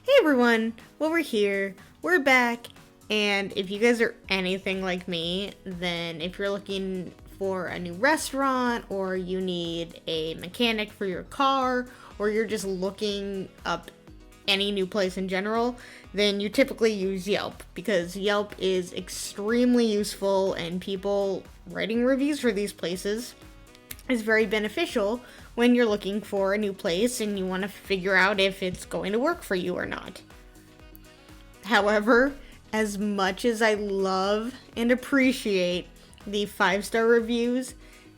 Hey everyone, well we're here, we're back, and if you guys are anything like me, then if you're looking for a new restaurant, or you need a mechanic for your car, or you're just looking up any new place in general, then you typically use Yelp, because Yelp is extremely useful and people writing reviews for these places is very beneficial when you're looking for a new place and you want to figure out if it's going to work for you or not. However, as much as I love and appreciate the 5-star reviews,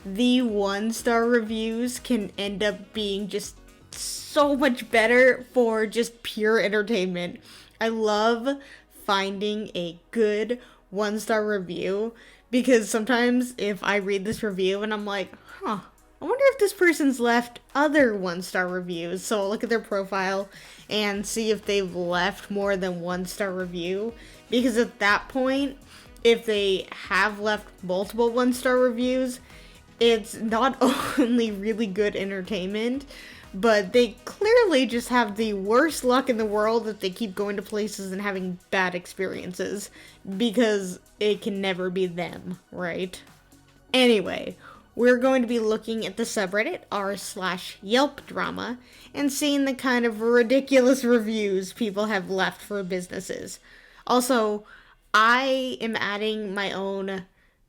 the 1-star reviews can end up being just so much better for just pure entertainment. I love finding a good 1-star review because sometimes if I read this review and I'm like, I wonder if this person's left other 1-star reviews. So I'll look at their profile and see if they've left more than 1-star review. Because at that point, if they have left multiple 1-star reviews, it's not only really good entertainment, but they clearly just have the worst luck in the world that they keep going to places and having bad experiences. Because it can never be them, right? Anyway, we're going to be looking at the subreddit r/yelpdrama and seeing the kind of ridiculous reviews people have left for businesses. Also, I am adding my own,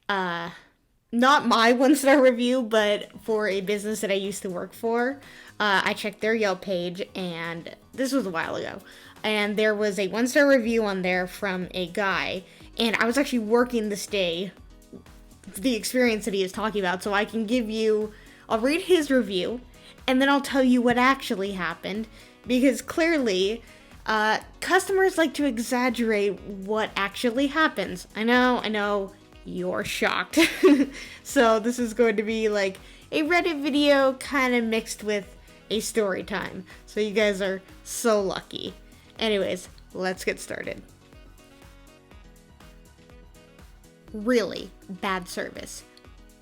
not my 1-star review, but for a business that I used to work for. I checked their Yelp page, and this was a while ago, and there was a 1-star review on there from a guy, and I was actually working this day the experience that he is talking about, so I can I'll read his review, and then I'll tell you what actually happened, because clearly, customers like to exaggerate what actually happens. I know, you're shocked. So this is going to be like a Reddit video kind of mixed with a story time, so you guys are so lucky. Anyways, let's get started. Really bad service.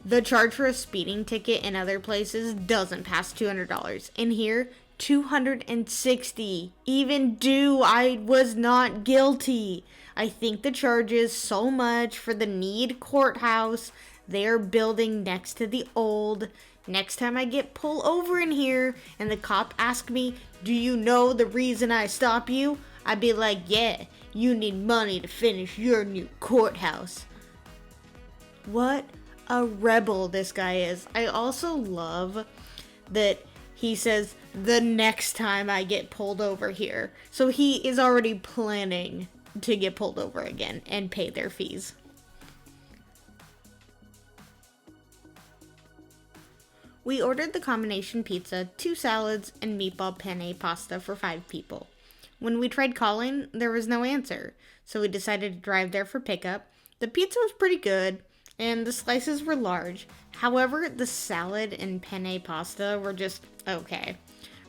The charge for a speeding ticket in other places doesn't pass $200. In here, $260. Even I was not guilty. I think the charge is so much for the Need courthouse they're building next to the old. Next time I get pulled over in here and the cop asks me, "Do you know the reason I stop you?" I'd be like, "Yeah, you need money to finish your new courthouse." What a rebel this guy is. I also love that he says, "the next time I get pulled over here." So he is already planning to get pulled over again and pay their fees. We ordered the combination pizza, 2 salads, and meatball penne pasta for 5 people. When we tried calling, there was no answer, so we decided to drive there for pickup. The pizza was pretty good, and the slices were large. However, the salad and penne pasta were just okay.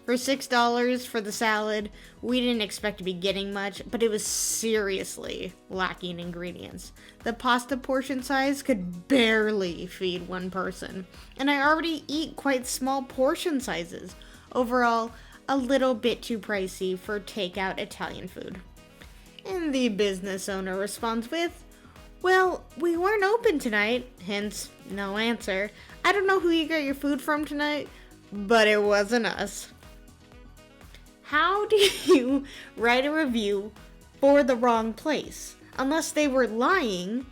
For $6 for the salad, we didn't expect to be getting much, but it was seriously lacking ingredients. The pasta portion size could barely feed one person, and I already eat quite small portion sizes. Overall, a little bit too pricey for takeout Italian food. And the business owner responds with, "Well, we weren't open tonight," hence no answer. "I don't know who you got your food from tonight, but it wasn't us." How do you write a review for the wrong place? Unless they were lying,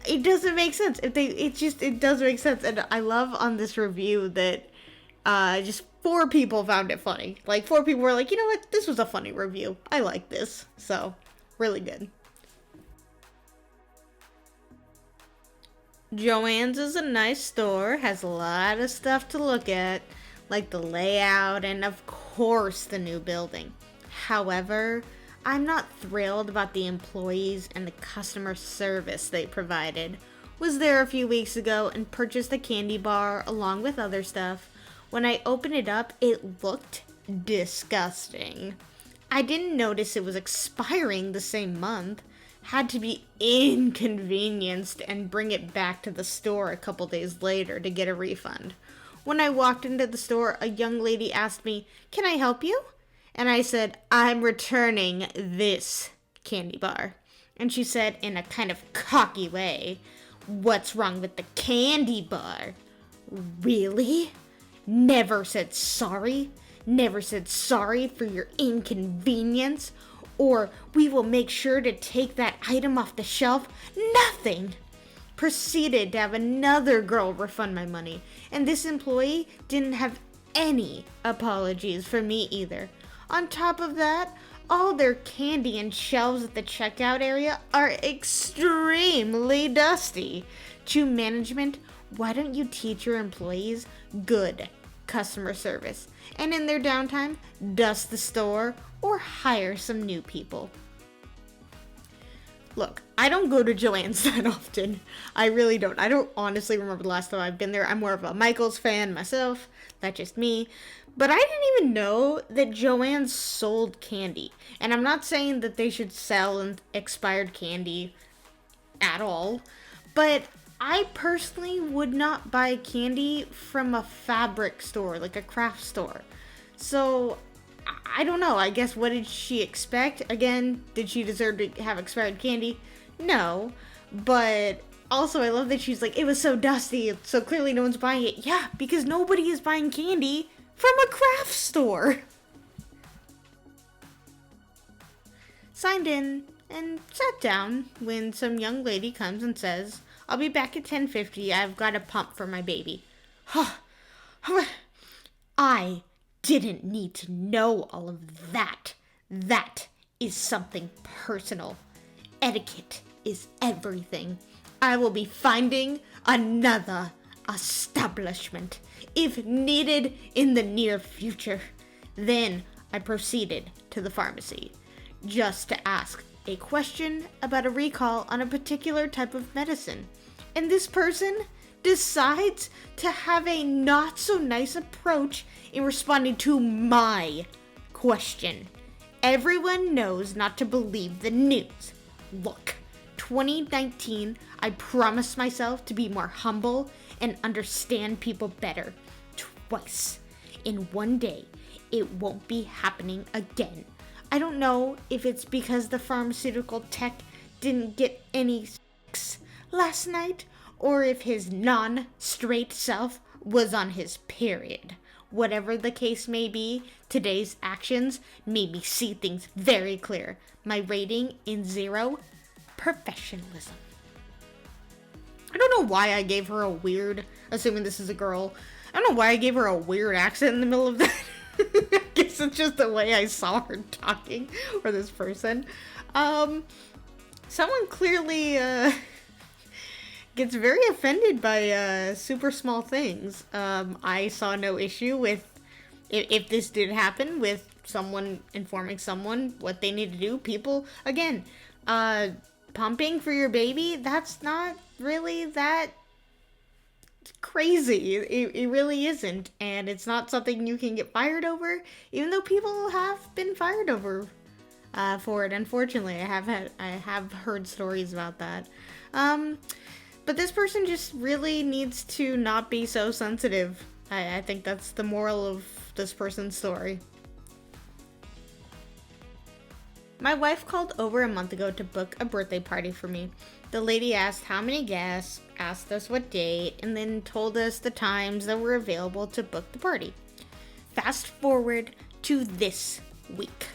it doesn't make sense. It doesn't make sense. And I love on this review that just 4 people found it funny. Like 4 people were like, "You know what? This was a funny review. I like this." So, really good. Joann's is a nice store, has a lot of stuff to look at, like the layout and of course the new building. However, I'm not thrilled about the employees and the customer service they provided. Was there a few weeks ago and purchased a candy bar along with other stuff. When I opened it up, it looked disgusting. I didn't notice it was expiring the same month. Had to be inconvenienced and bring it back to the store a couple days later to get a refund. When I walked into the store, a young lady asked me, "Can I help you?" And I said, I'm returning this candy bar. And she said in a kind of cocky way, what's wrong with the candy bar? Really? Never said sorry? Never said sorry for your inconvenience? Or we will make sure to take that item off the shelf? Nothing! Proceeded to have another girl refund my money. And this employee didn't have any apologies for me either. On top of that, all their candy and shelves at the checkout area are extremely dusty. To management, why don't you teach your employees good customer service? And in their downtime, dust the store or hire some new people. Look, I don't go to Joann's that often. I really don't. I don't honestly remember the last time I've been there. I'm more of a Michaels fan myself. That's just me. But I didn't even know that Joann's sold candy. And I'm not saying that they should sell expired candy at all. But I personally would not buy candy from a fabric store, like a craft store. So, I don't know. I guess what did she expect? Again, did she deserve to have expired candy? No. But also, I love that she's like, it was so dusty, so clearly no one's buying it. Yeah, because nobody is buying candy from a craft store. Signed in and sat down when some young lady comes and says, I'll be back at 10:50. I've got a pump for my baby. I didn't need to know all of that. That is something personal. Etiquette is everything. I will be finding another establishment if needed in the near future. Then I proceeded to the pharmacy just to ask a question about a recall on a particular type of medicine. And this person decides to have a not so nice approach in responding to my question. Everyone knows not to believe the news. Look, 2019, I promised myself to be more humble and understand people better. Twice in one day, it won't be happening again. I don't know if it's because the pharmaceutical tech didn't get any sex last night, or if his non-straight self was on his period. Whatever the case may be, today's actions made me see things very clear. My rating in 0, professionalism. I don't know why I gave her a weird, assuming this is a girl, I don't know why I gave her a weird accent in the middle of that. I guess it's just the way I saw her talking, or this person. Someone clearly gets very offended by super small things. I saw no issue with if this did happen with someone informing someone what they need to do. People, again, pumping for your baby, that's not really that crazy. It really isn't, and it's not something you can get fired over, even though people have been fired over for it. Unfortunately, I have heard stories about that. But this person just really needs to not be so sensitive. I think that's the moral of this person's story. My wife called over a month ago to book a birthday party for me. The lady asked how many guests, asked us what date, and then told us the times that were available to book the party. Fast forward to this week.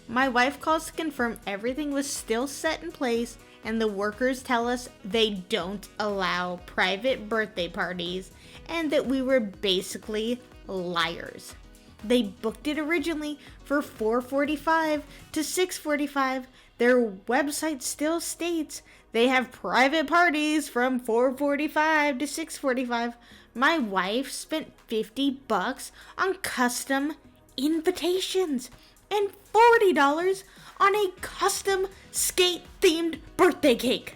My wife calls to confirm everything was still set in place, and the workers tell us they don't allow private birthday parties and that we were basically liars. They booked it originally for 4:45 to 6:45. Their website still states they have private parties from 4:45 to 6:45. My wife spent $50 on custom invitations and $40 on a custom skate-themed birthday cake.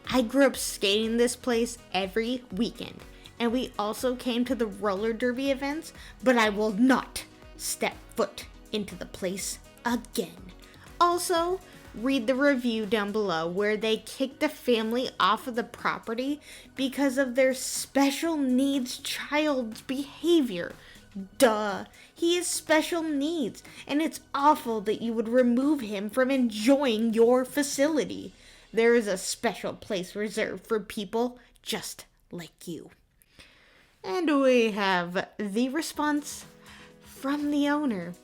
I grew up skating this place every weekend, and we also came to the roller derby events, but I will not step foot into the place again. Also, read the review down below where they kicked the family off of the property because of their special needs child's behavior. Duh. He has special needs, and it's awful that you would remove him from enjoying your facility. There is a special place reserved for people just like you. And we have the response from the owner.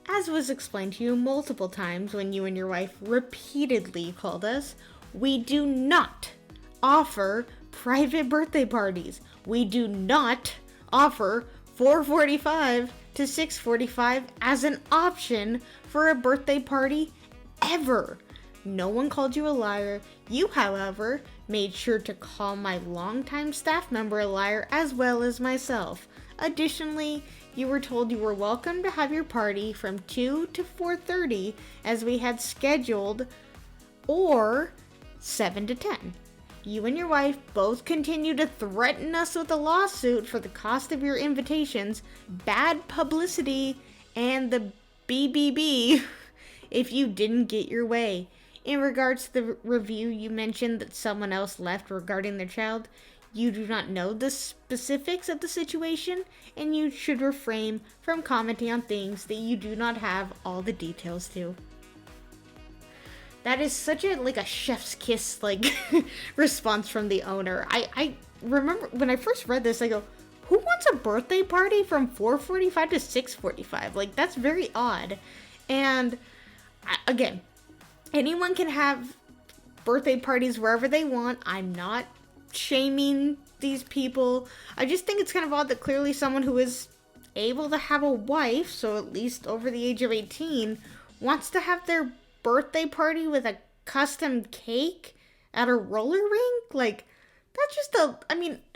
As was explained to you multiple times when you and your wife repeatedly called us, we do not offer private birthday parties. We do not offer 4:45 to 6:45 as an option for a birthday party ever. No one called you a liar. You, however, made sure to call my longtime staff member a liar as well as myself. Additionally, you were told you were welcome to have your party from 2 to 4:30 as we had scheduled, or 7 to 10. You and your wife both continue to threaten us with a lawsuit for the cost of your invitations, bad publicity, and the BBB if you didn't get your way. In regards to the review you mentioned that someone else left regarding their child, you do not know the specifics of the situation, and you should refrain from commenting on things that you do not have all the details to. That is such a chef's kiss response from the owner. I remember when I first read this, I go, who wants a birthday party from 4:45 to 6:45? That's very odd. And again, anyone can have birthday parties wherever they want. I'm not shaming these people. I just think it's kind of odd that clearly someone who is able to have a wife, so at least over the age of 18, wants to have their birthday party with a custom cake at a roller rink. That's just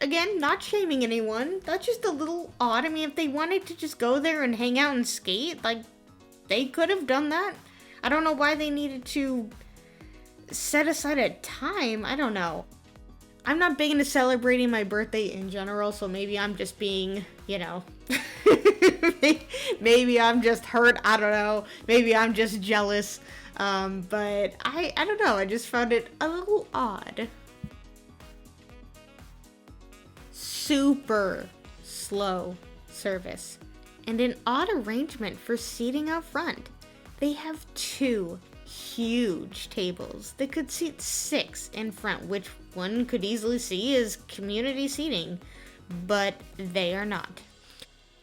again, not shaming anyone. That's just a little odd. If they wanted to just go there and hang out and skate, they could have done that. I don't know why they needed to set aside a time. I don't know. I'm not big into celebrating my birthday in general, so maybe I'm just being, maybe I'm just hurt. I don't know. Maybe I'm just jealous. But I don't know. I just found it a little odd. Super slow service and an odd arrangement for seating out front. They have 2 huge tables that could seat 6 in front, which one could easily see as community seating, but they are not.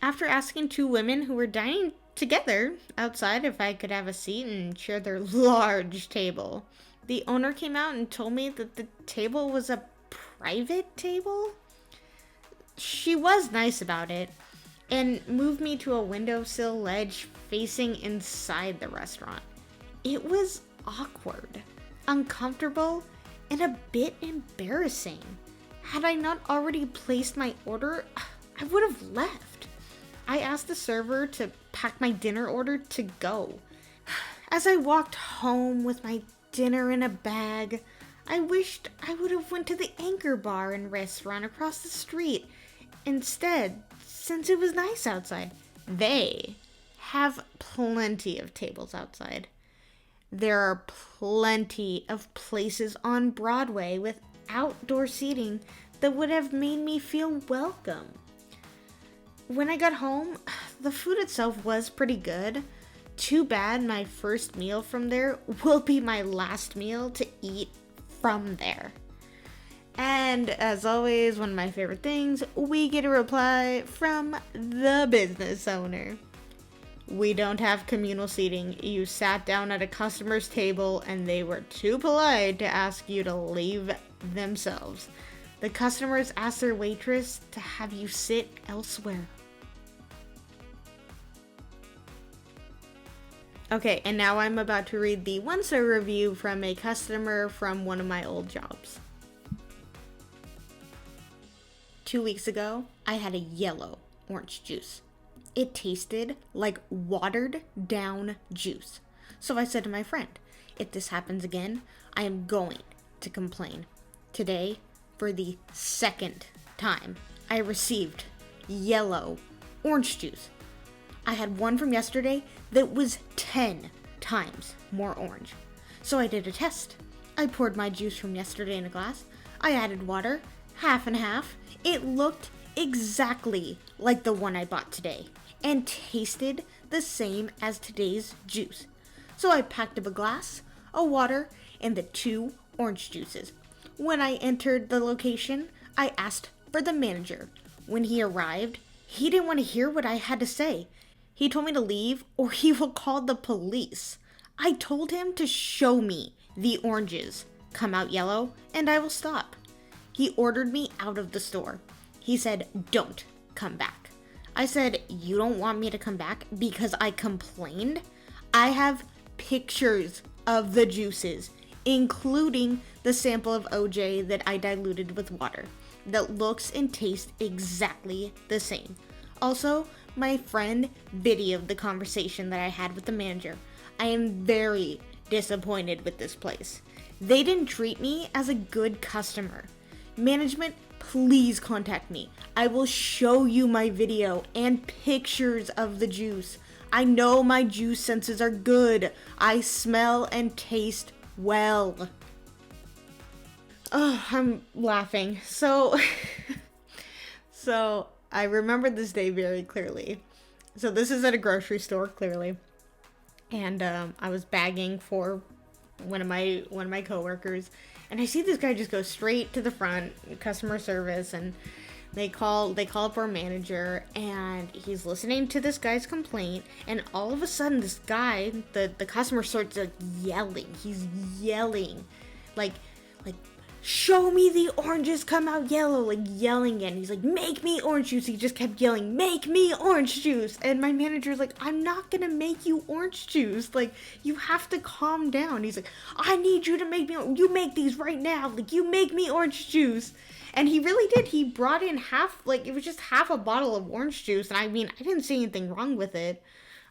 After asking 2 women who were dining together outside if I could have a seat and share their large table, the owner came out and told me that the table was a private table. She was nice about it and moved me to a windowsill ledge facing inside the restaurant. It was awkward, uncomfortable, and a bit embarrassing. Had I not already placed my order, I would have left. I asked the server to pack my dinner order to go. As I walked home with my dinner in a bag, I wished I would have went to the Anchor Bar and restaurant across the street instead, since it was nice outside. They have plenty of tables outside. There are plenty of places on Broadway with outdoor seating that would have made me feel welcome. When I got home, the food itself was pretty good. Too bad my first meal from there will be my last meal to eat from there. And as always, one of my favorite things, we get a reply from the business owner. We don't have communal seating. You sat down at a customer's table and they were too polite to ask you to leave themselves. The customers asked their waitress to have you sit elsewhere. Okay, and now I'm about to read the 1-star review from a customer from one of my old jobs. 2 weeks ago, I had a yellow orange juice. It tasted like watered down juice. So I said to my friend, if this happens again, I am going to complain. Today, for the 2nd time, I received yellow orange juice. I had one from yesterday that was 10 times more orange. So I did a test. I poured my juice from yesterday in a glass. I added water, half and half. It looked exactly like the one I bought today and tasted the same as today's juice. So I packed up a glass, a water, and the 2 orange juices. When I entered the location, I asked for the manager. When he arrived, he didn't want to hear what I had to say. He told me to leave or he will call the police. I told him to show me the oranges come out yellow and I will stop. He ordered me out of the store. He said, "Don't come back." I said, "You don't want me to come back because I complained?" I have pictures of the juices, including the sample of OJ that I diluted with water, that looks and tastes exactly the same. Also, my friend videoed the conversation that I had with the manager. I am very disappointed with this place. They didn't treat me as a good customer. Management, please contact me. I will show you my video and pictures of the juice. I know my juice senses are good. I smell and taste well. Oh, I'm laughing. So I remember this day very clearly. So this is at a grocery store, clearly. And I was bagging for one of my coworkers, and I see this guy just go straight to the front, customer service, and they call up our manager, and he's listening to this guy's complaint, and all of a sudden this guy, the customer starts like yelling. He's yelling, like, "Show me the oranges come out yellow," like yelling, and he's like, "Make me orange juice." He just kept yelling, "Make me orange juice." And my manager's like, "I'm not gonna make you orange juice. Like, you have to calm down." He's like, "I need you to make me, you make these right now. Like, you make me orange juice." And he really did. He brought in half, like, it was just half a bottle of orange juice. And I mean, I didn't see anything wrong with it.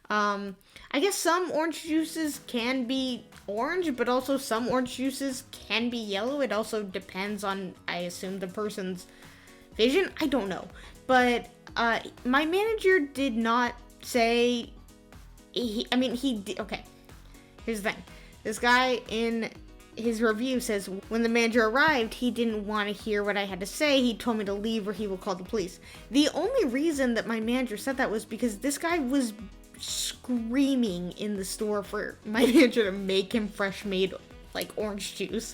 I guess some orange juices can be orange, but also some orange juices can be yellow. It also depends on, I assume, the person's vision. I don't know. But my manager did not say, he did. Okay, here's the thing. This guy in his review says, when the manager arrived, he didn't want to hear what I had to say. He told me to leave or he will call the police. The only reason that my manager said that was because this guy was screaming in the store for my manager to make him fresh made like orange juice,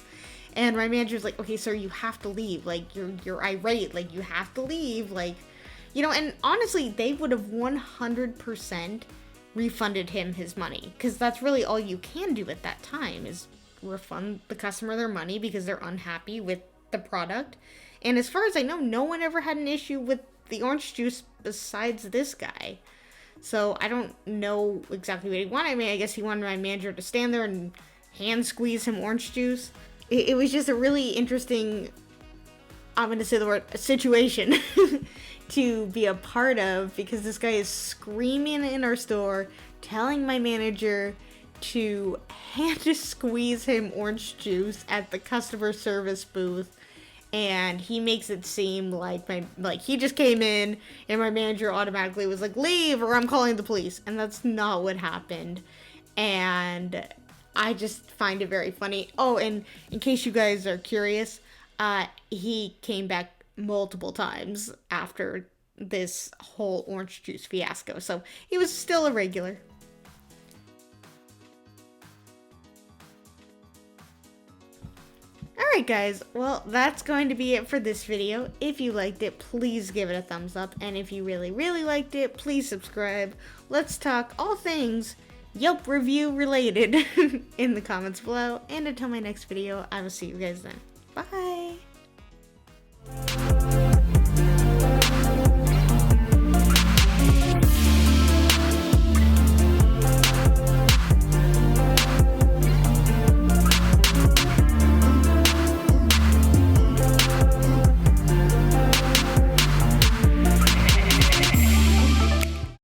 and my manager's like, "Okay, sir, you have to leave. Like, you're irate. Like, you have to leave." Like, you know, and honestly, they would have 100% refunded him his money, because that's really all you can do at that time is refund the customer their money because they're unhappy with the product. And as far as I know, no one ever had an issue with the orange juice besides this guy. So I don't know exactly what he wanted. I mean, I guess he wanted my manager to stand there and hand squeeze him orange juice. It was just a really interesting, I'm going to say the word, situation to be a part of, because this guy is screaming in our store, telling my manager to hand squeeze him orange juice at the customer service booth. And he makes it seem like he just came in and my manager automatically was like, "Leave or I'm calling the police." And that's not what happened. And I just find it very funny. Oh, and in case you guys are curious, he came back multiple times after this whole orange juice fiasco. So he was still a regular. Alright guys, well that's going to be it for this video. If you liked it, please give it a thumbs up, and if you really liked it, please subscribe. Let's talk all things Yelp review related in the comments below, and until my next video, I will see you guys then.